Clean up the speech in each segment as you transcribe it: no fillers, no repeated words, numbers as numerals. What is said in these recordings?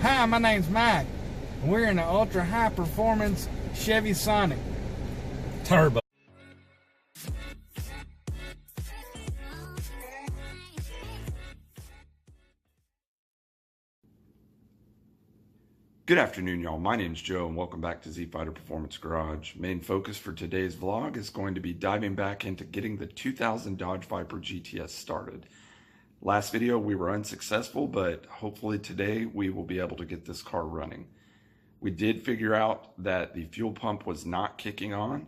Hi, my name's Mike, and we're in an ultra high performance Chevy Sonic Turbo. Good afternoon, y'all. My name's Joe, and welcome back to Z-Fighter Performance Garage. Main focus for today's vlog is going to be diving back into getting the 2000 Dodge Viper GTS started. Last video we were unsuccessful, but hopefully today we will be able to get this car running. We did figure out that the fuel pump was not kicking on,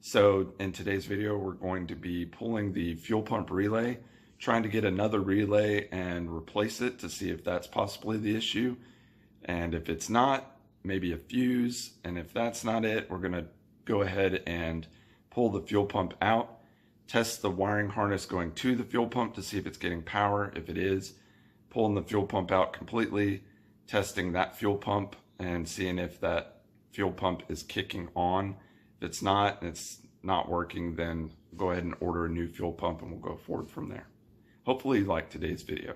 so in today's video we're going to be pulling the fuel pump relay, trying to get another relay and replace it to see if that's possibly the issue. And if it's not, maybe a fuse. And if that's not it, we're gonna go ahead and pull the fuel pump out, test the wiring harness going to the fuel pump to see if it's getting power. If it is, pulling the fuel pump out completely, testing that fuel pump and seeing if that fuel pump is kicking on. If it's not, and it's not working, then go ahead and order a new fuel pump and we'll go forward from there. Hopefully you like today's video.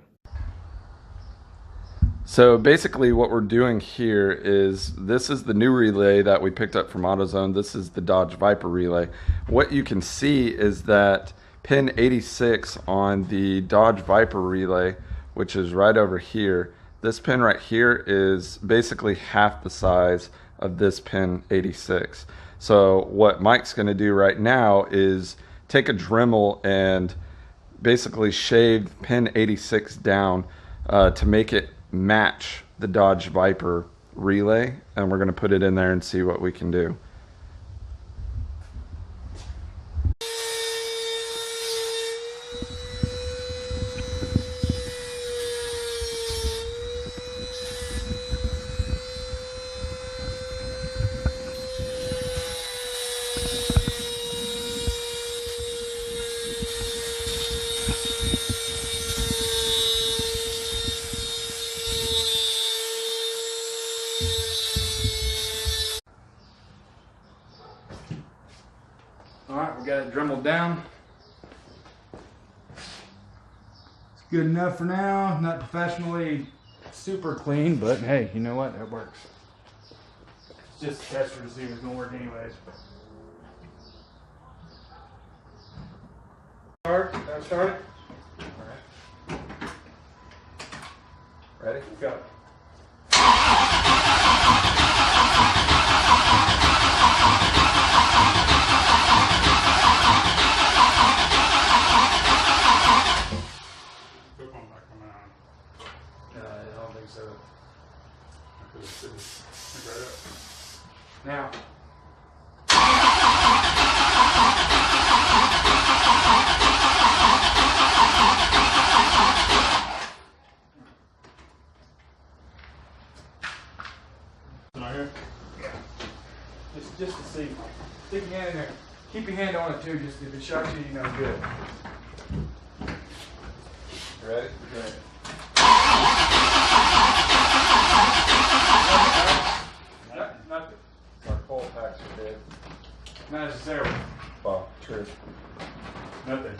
So basically what we're doing here is, this is the new relay that we picked up from AutoZone. This is the Dodge Viper relay. What you can see is that pin 86 on the Dodge Viper relay, which is right over here, this pin right here is basically half the size of this pin 86. So what Mike's going to do right now is take a Dremel and basically shave pin 86 down to make it match the Dodge Viper relay, and we're going to put it in there and see what we can do. Alright, we got it dremeled down. It's good enough for now. Not professionally super clean, but hey, you know what? That works. It's just a tester to see if it's going to work anyways. Start it. Alright. Ready? Go. Now, just to see, stick your hand in there. Keep your hand on it too. Just if it shocks you, you know it's good. Ready? Good. Not necessarily. Well, true. Nothing.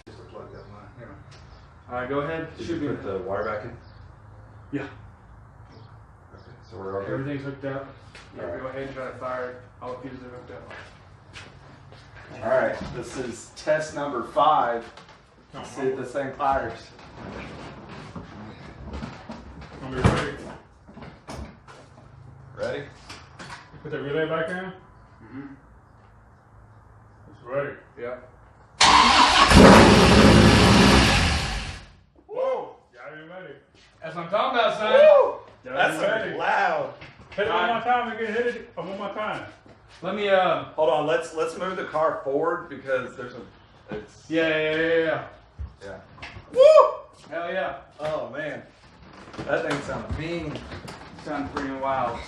Just looks like that line. Anyway. Alright, go ahead. Did you put the wire back in? Yeah. Okay, so we're all good. Everything's hooked up. Yeah, All right. go ahead and try to fire it. All the fuses are hooked up. Alright, this is test number 5. Let's see if this thing fires. Gonna be ready. Ready? Put the relay back in. It's ready. Yeah. Whoa! Got it ready. That's what I'm talking about, son. Got it ready. Loud. Hit it one more time again. Hit it one more time. Let me Hold on, let's move the car forward because there's a Yeah. yeah. Woo! Hell yeah. Oh man. That thing sounds mean. Sounds pretty wild.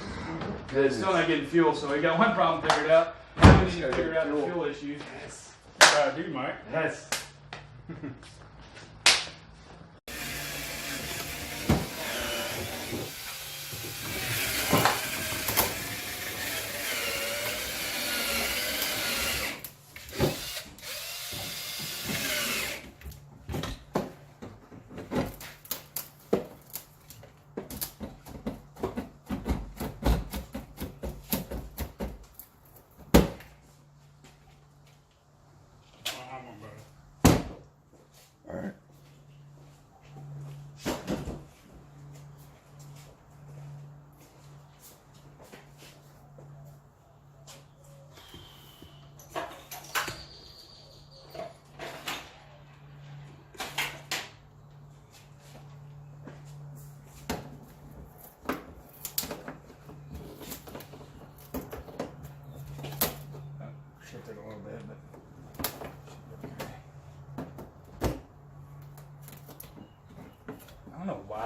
It's still not getting fuel, so we got one problem figured out. Now we need to figure out the fuel issues. Yes. Try to do, Mike. Yes.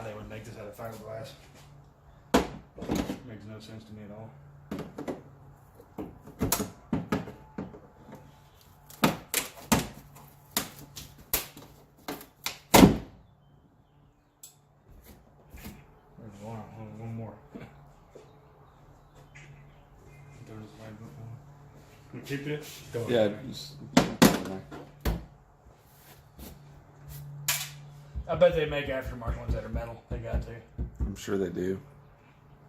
they would make this out of fiberglass. Makes no sense to me at all. There's one more. You keep it? Yeah. I bet they make aftermarket ones that are metal. They got to. I'm sure they do.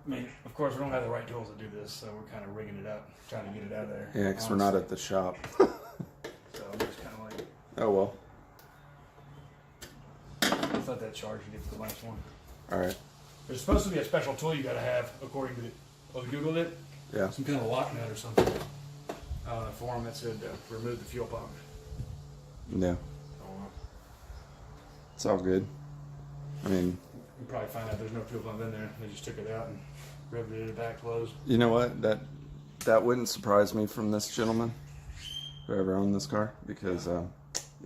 I mean, of course, we don't have the right tools to do this, so we're kind of rigging it up, trying to get it out of there. Yeah, because we're not at the shop. So I'm just kind of like, Oh well. I thought that charge you did for the last one. All right. There's supposed to be a special tool you got to have, according to I Googled it. Yeah. Some kind of lock nut or something. On a form that said remove the fuel pump. Yeah. It's all good. I mean, You probably find out there's no fuel pump in there. They just took it out and riveted it back closed. you know what? That wouldn't surprise me from this gentleman, whoever owned this car, because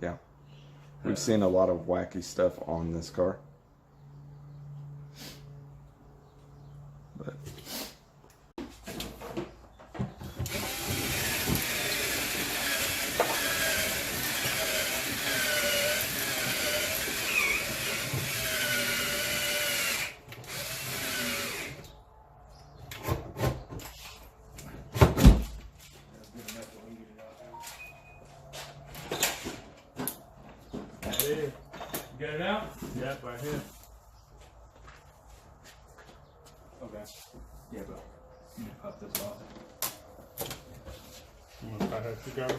yeah, we've seen a lot of wacky stuff on this car. But You got it out? Yep, right here. Okay. Yeah, but you need to pop this off. You want to cut that together?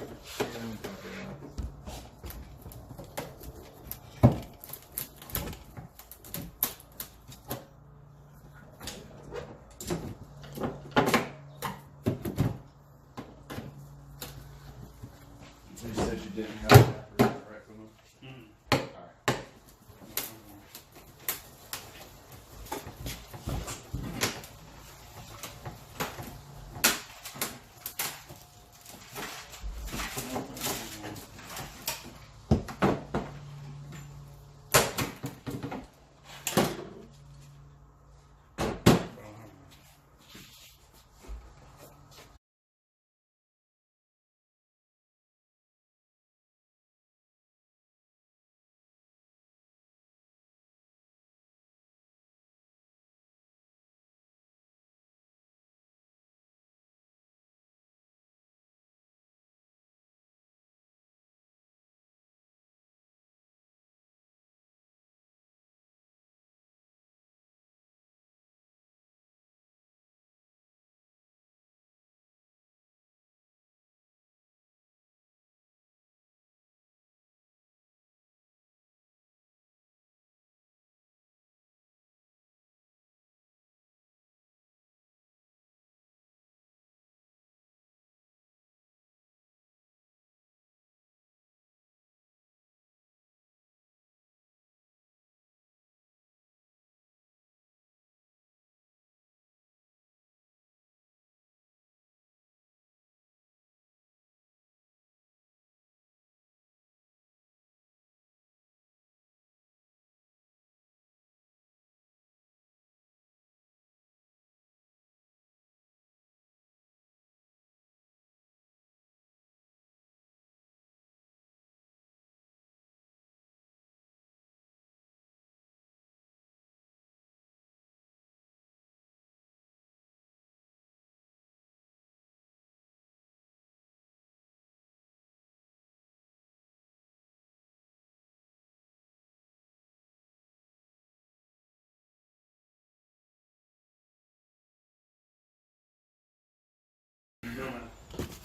so you said you didn't have that correct with them?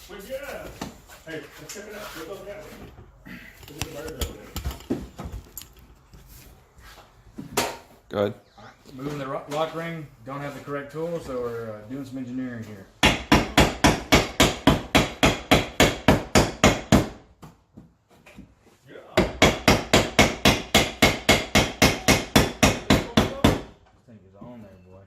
Well, yeah. Hey, let's check it out. Look over there. Look at the bird over there. Go ahead. Moving the lock ring, don't have the correct tool, so we're doing some engineering here. This thing is on there, boy.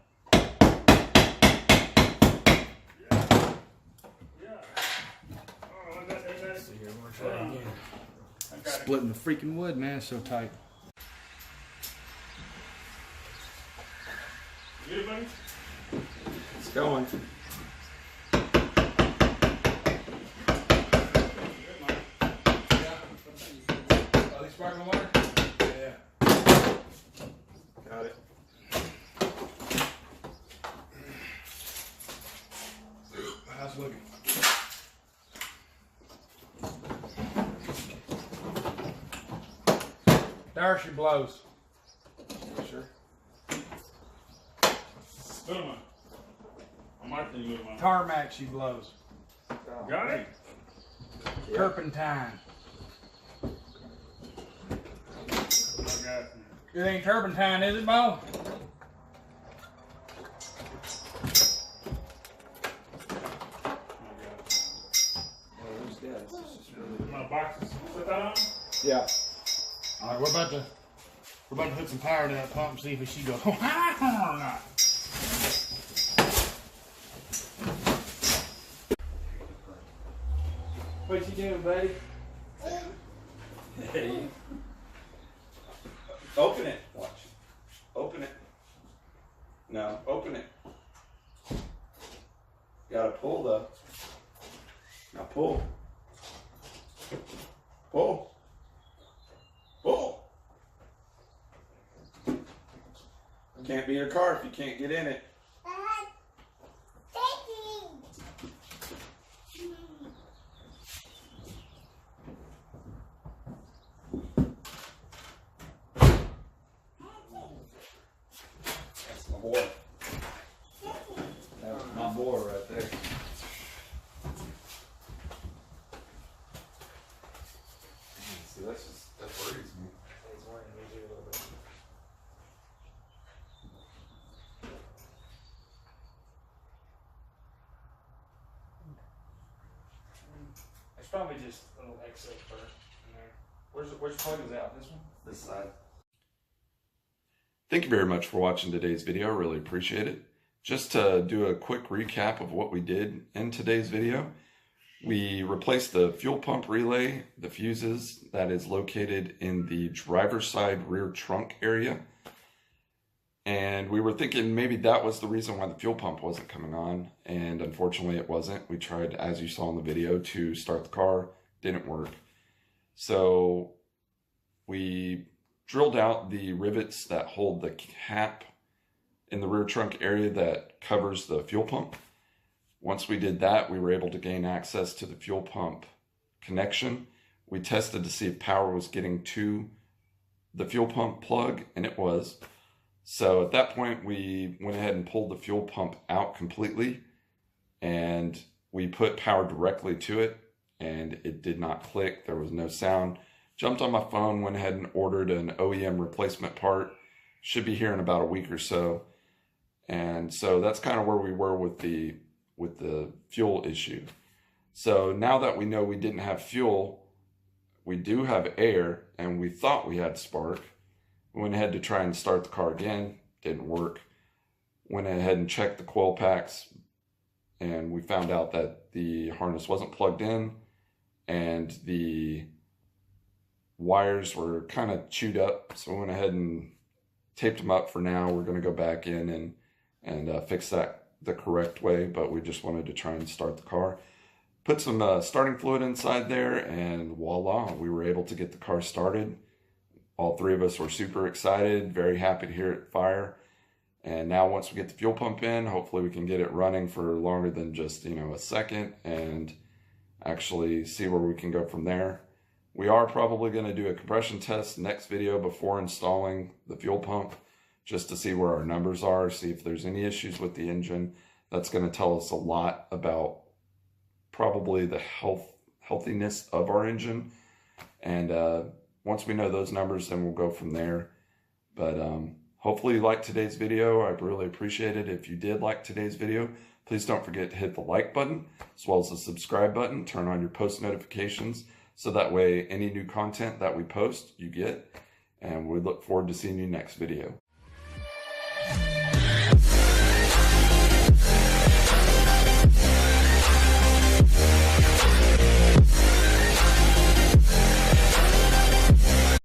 Let's see here, we're gonna try it again. Splitting the freaking wood, man, it's so tight. Get it, buddy? It's going. Are they sparkling water? Yeah. Got it. How's it looking? There she blows. Sure. Little one. I might think little one. Tarmac she blows. Got it? Yeah. Turpentine. I got it. It ain't turpentine, is it, Bo? My boxes. Put that on? Yeah. All right, we're about to put some power to that pump and see if she goes or not. What you doing, buddy? Hey. Open it. Watch. Open it. No, open it. You gotta pull though. Now pull. Pull. Pull. Can't be your car if you can't get in it. That's my boy. That was my boy right there. See, that worries me. He's worrying me too a little bit. It's probably just a little excess burnt in there. Which plug is out? This one? This side. Thank you very much for watching today's video. I really appreciate it. Just to do a quick recap of what we did in today's video. We replaced the fuel pump relay, the fuses that is located in the driver's side rear trunk area. And we were thinking maybe that was the reason why the fuel pump wasn't coming on. And unfortunately it wasn't. We tried, as you saw in the video, to start the car. Didn't work. So we drilled out the rivets that hold the cap in the rear trunk area that covers the fuel pump. Once we did that, we were able to gain access to the fuel pump connection. We tested to see if power was getting to the fuel pump plug, and it was. So at that point, we went ahead and pulled the fuel pump out completely, and we put power directly to it, and it did not click. There was no sound. Jumped on my phone, went ahead and ordered an OEM replacement part. Should be here in about a week or so. And so that's kind of where we were with the fuel issue. So now that we know we didn't have fuel, we do have air, and we thought we had spark. We went ahead to try and start the car again. Didn't work. Went ahead and checked the coil packs, and we found out that the harness wasn't plugged in, and the wires were kind of chewed up. So we went ahead and taped them up for now. We're going to go back in and fix that the correct way, but we just wanted to try and start the car. Put some starting fluid inside there, and voila, we were able to get the car started. All three of us were super excited, very happy to hear it fire. And now once we get the fuel pump in, hopefully we can get it running for longer than just, a second, and actually see where we can go from there. We are probably going to do a compression test next video before installing the fuel pump, just to see where our numbers are, see if there's any issues with the engine. That's going to tell us a lot about probably the healthiness of our engine. And once we know those numbers, then we'll go from there. But hopefully you liked today's video. I'd really appreciate it. If you did like today's video, please don't forget to hit the like button, as well as the subscribe button. Turn on your post notifications, so that way any new content that we post, you get. And we look forward to seeing you next video.